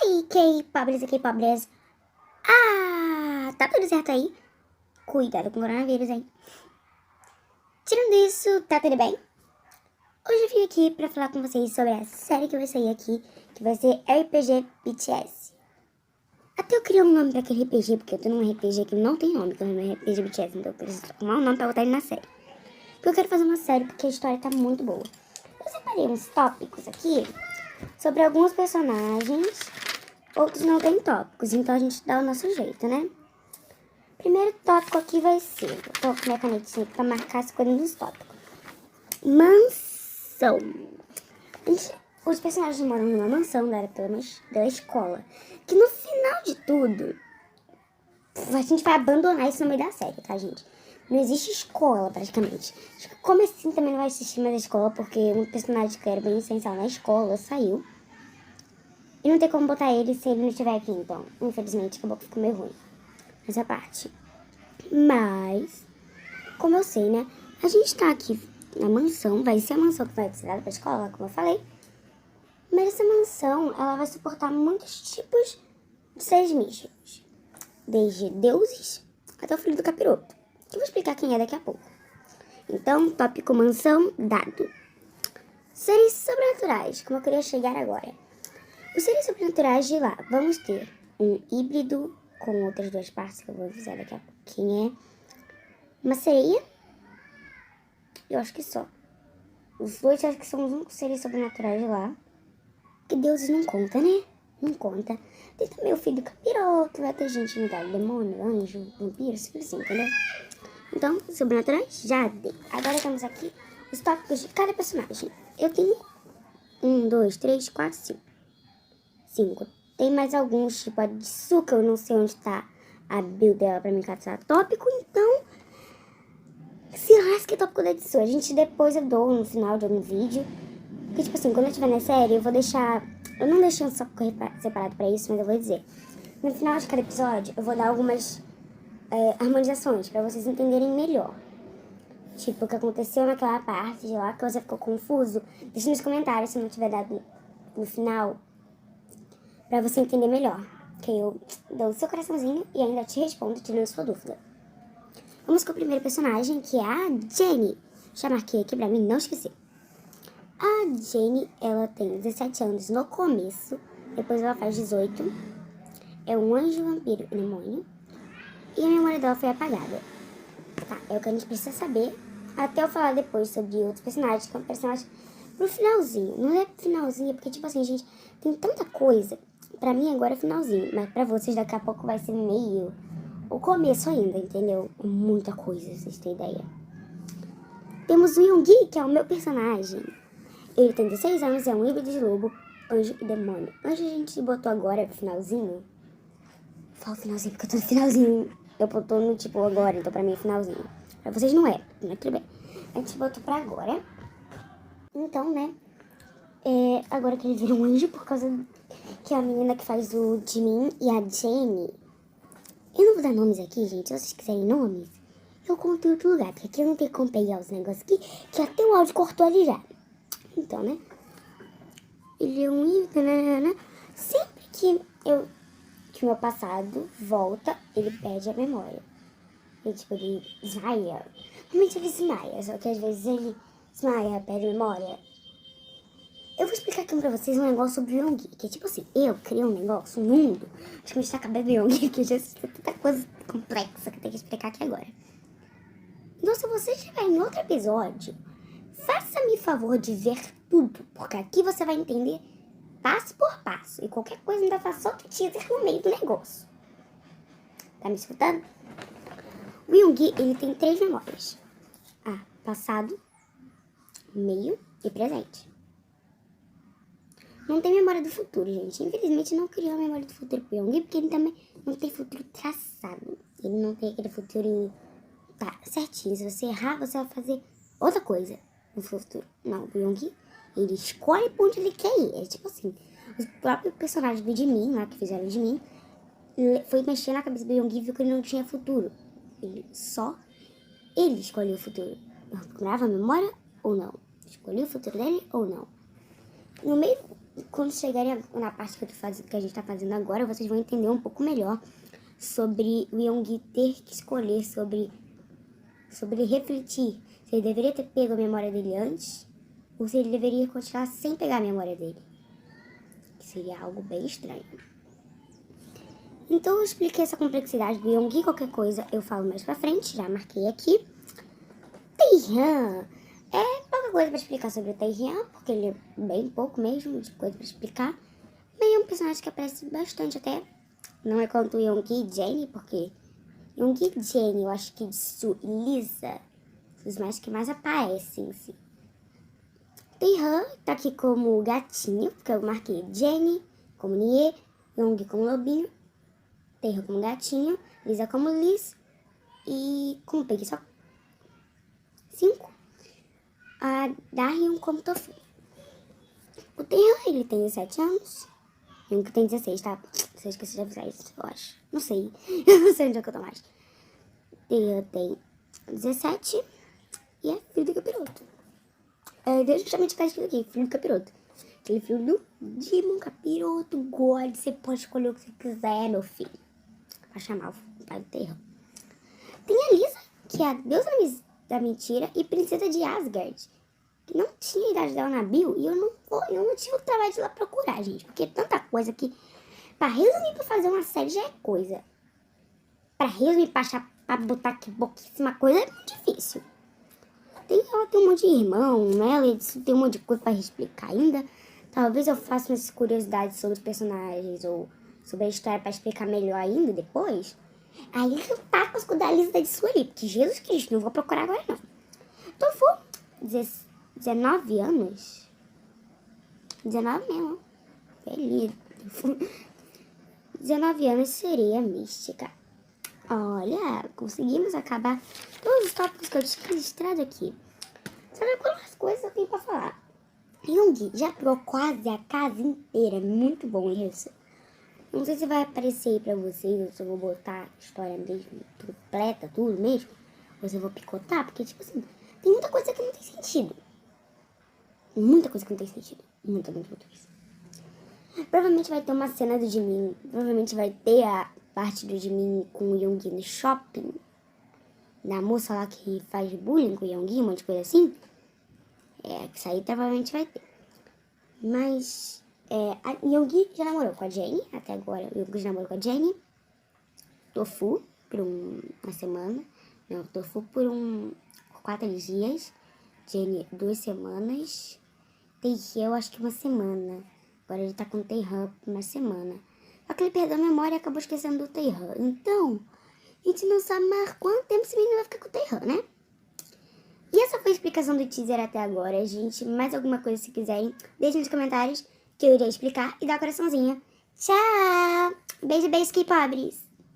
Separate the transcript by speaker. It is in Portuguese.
Speaker 1: aí, K-pobres e K-pobres. Ah, tá tudo certo aí? Cuidado com o coronavírus, hein? Tirando isso, tá tudo bem? Hoje eu vim aqui pra falar com vocês sobre a série que vai sair aqui, que vai ser RPG BTS. Até eu criei um nome pra aquele RPG, porque eu tô num RPG que não tem nome, que é um RPG BTS, então eu preciso arrumar um nome pra botar ele na série. Porque eu quero fazer uma série porque a história tá muito boa. Eu separei uns tópicos aqui sobre alguns personagens, outros não tem tópicos, então a gente dá o nosso jeito, né? Primeiro tópico aqui vai ser, eu tô com minha canetinha pra marcar as coisas dos tópicos. Mansão. Os personagens moram numa mansão dada pela escola, que no final de tudo, a gente vai abandonar isso no meio da série, tá, gente? Não existe escola, praticamente. Acho que o comecinho também não vai existir mais a escola, porque um personagem que era bem essencial na escola saiu. E não tem como botar ele se ele não estiver aqui, então. Infelizmente, acabou que ficou meio ruim essa parte. Mas, como eu sei, né? A gente tá aqui na mansão, vai ser a mansão que vai ser dada pra escola, como eu falei. Mas essa mansão, ela vai suportar muitos tipos de seres místicos. Desde deuses até o filho do capiroto. Que eu vou explicar quem é daqui a pouco. Então, tópico mansão dado. Seres sobrenaturais, como eu queria chegar agora. Os seres sobrenaturais de lá, vamos ter um híbrido com outras duas partes, que eu vou avisar daqui a pouquinho. Uma sereia. Eu acho que só. Os dois acho que são os únicos seres sobrenaturais de lá. Que deuses não conta, né? Não conta. Tem também o filho do capiroto, vai ter gente no lugar, demônio, anjo, vampiro, assim, entendeu? Então, sobrenaturais, já dei. Agora temos aqui os tópicos de cada personagem. Eu tenho 1, 2, 3, 4, 5. 5. Tem mais alguns, tipo a de Suka, eu não sei onde tá a build dela pra me caçar tópico, então se lasque tópico da Tsu. A gente depois eu dou no final de algum vídeo. Porque, tipo assim, quando eu estiver na série, eu vou deixar... Eu não deixei um tópico separado pra isso, mas eu vou dizer. No final de cada episódio, eu vou dar algumas harmonizações pra vocês entenderem melhor. Tipo, o que aconteceu naquela parte de lá, que você ficou confuso. Deixa nos comentários se não tiver dado no final, pra você entender melhor. Que eu dou o seu coraçãozinho e ainda te respondo, tirando sua dúvida. Vamos com o primeiro personagem, que é a Jenny. Já marquei aqui pra mim não esquecer. A Jenny, ela tem 17 anos no começo, depois ela faz 18. É um anjo, vampiro e demônio. E a memória dela foi apagada. Tá, é o que a gente precisa saber. Até eu falar depois sobre outros personagens, que é um personagem pro finalzinho. Não é pro finalzinho, porque tipo assim, gente, tem tanta coisa. Pra mim agora é finalzinho, mas pra vocês daqui a pouco vai ser meio o começo ainda, entendeu? Muita coisa, vocês têm ideia. Temos o Yoongi, que é o meu personagem. Ele tem 16 anos, é um híbrido de lobo, anjo e demônio. Anjo a gente botou agora pro finalzinho. Fala finalzinho porque eu tô no finalzinho. Eu tô no tipo agora, então pra mim é finalzinho. Pra vocês não é, mas tudo bem. A gente botou pra agora. Então, né? Agora que ele vira um anjo por causa que a menina que faz o Jimin e a Jenny. Eu não vou dar nomes aqui, gente. Se vocês quiserem nomes, eu conto em outro lugar. Porque aqui eu não tenho como pegar os negócios aqui, que até o áudio cortou ali já. Então, né? Ele é um híbrido, sempre que o meu passado volta, ele perde a memória. E, tipo, ele desmaia. Realmente ele desmaia, só que às vezes ele desmaia, perde a memória. Eu vou explicar aqui pra vocês um negócio sobre o Yoongi, que tipo assim, eu criei um negócio, um mundo. Acho que a gente tá acabando de Yoongi, que já expliquei tanta coisa complexa que eu tenho que explicar aqui agora. Então, se você estiver em outro episódio, faça-me favor de ver tudo, porque aqui você vai entender passo por passo. E qualquer coisa ainda faça outro teaser no meio do negócio. Tá me escutando? O Yoongi, ele tem 3 memórias. Passado, meio e presente. Não tem memória do futuro, gente. Infelizmente, não criou a memória do futuro pro Yoongi, porque ele também não tem futuro traçado. Ele não tem aquele futuro certinho. Se você errar, você vai fazer outra coisa no futuro. Não, o Yoongi, ele escolhe pra onde ele quer ir. É tipo assim, os próprios personagens do Jimin, lá que fizeram o Jimin, foi mexer na cabeça do Yoongi e viu que ele não tinha futuro. Ele escolheu o futuro. Grava a memória ou não? Escolheu o futuro dele ou não? No meio quando chegarem na parte que a gente tá fazendo agora, vocês vão entender um pouco melhor sobre o Yoongi ter que escolher, sobre ele refletir se ele deveria ter pego a memória dele antes ou se ele deveria continuar sem pegar a memória dele. Que seria algo bem estranho. Então eu expliquei essa complexidade do Yoongi, qualquer coisa eu falo mais pra frente, já marquei aqui. Taehyun. É pouca coisa pra explicar sobre o Taehyun, porque ele é bem pouco mesmo de coisa pra explicar. Mas é um personagem que aparece bastante até. Não é quanto o Yoongi e Jennie, porque Yoongi e Jennie, eu acho que Jisoo e Lisa são os mais que mais aparecem, sim. Taehyun tá aqui como gatinho, porque eu marquei Jennie como Nie, Yoongi como lobinho, Taehyun como gatinho, Lisa como Liz e como Peggy, só 5. A Dahyun como Tofu. O Taehyun, ele tem 17 anos. Eu que tem 16, tá? Se eu esqueci de avisar isso, eu acho. Não sei. Eu não sei onde é que eu tô mais. Taehyun tem 17 e é filho do capiroto. É justamente tá escrito aqui, filho do capiroto. Aquele filho do Demon Capiroto God. Você pode escolher o que você quiser, meu filho. Pra chamar o pai do Taehyun. Tem a Lisa, que é a deusa da mentira e princesa de Asgard. Que não tinha a idade dela na bio e eu não tive o trabalho de ir lá procurar, gente. Porque é tanta coisa que, pra resumir, pra fazer uma série já é coisa. Pra resumir, pra botar aqui pouquíssima coisa é muito difícil. Ela tem um monte de irmão, né? Ela tem um monte de coisa pra explicar ainda. Talvez eu faça umas curiosidades sobre os personagens ou sobre a história pra explicar melhor ainda depois. Aí eu taco as coisas da lista de Sueli, porque Jesus Cristo, não vou procurar agora não. Então for 19 anos. 19 mesmo. Feliz. 19 anos seria mística. Olha, conseguimos acabar todos os tópicos que eu tinha registrado aqui. Sabe quantas coisas eu tenho pra falar? Yoongi já pegou quase a casa inteira. Muito bom isso. Não sei se vai aparecer aí pra vocês ou se eu vou botar a história mesmo, completa, tudo mesmo. Ou se eu vou picotar, porque, tipo assim, tem muita coisa que não tem sentido. Muita coisa que não tem sentido. Muita coisa. Provavelmente vai ter uma cena do Jimin. Provavelmente vai ter a parte do Jimin com o Yoongi no shopping. Da moça lá que faz bullying com o Yoongi, um monte de coisa assim. Isso aí provavelmente vai ter. Mas, a Yoongi já namorou com a Jennie. Até agora, o Yoongi já namorou com a Jennie. Tofu, por uma semana. Não, Tofu por 4 dias. Jennie, 2 semanas. Taehyun, acho que 1 semana. Agora ele tá com o Taehyun por 1 semana. Só que ele perdeu a memória e acabou esquecendo do Taehyun. Então, a gente não sabe mais quanto tempo esse menino vai ficar com o Taehyun, né? E essa foi a explicação do teaser até agora, gente. Mais alguma coisa se quiserem, deixem nos comentários que eu irei explicar e dar coraçãozinho. Tchau! Beijo, beijo, que pobres!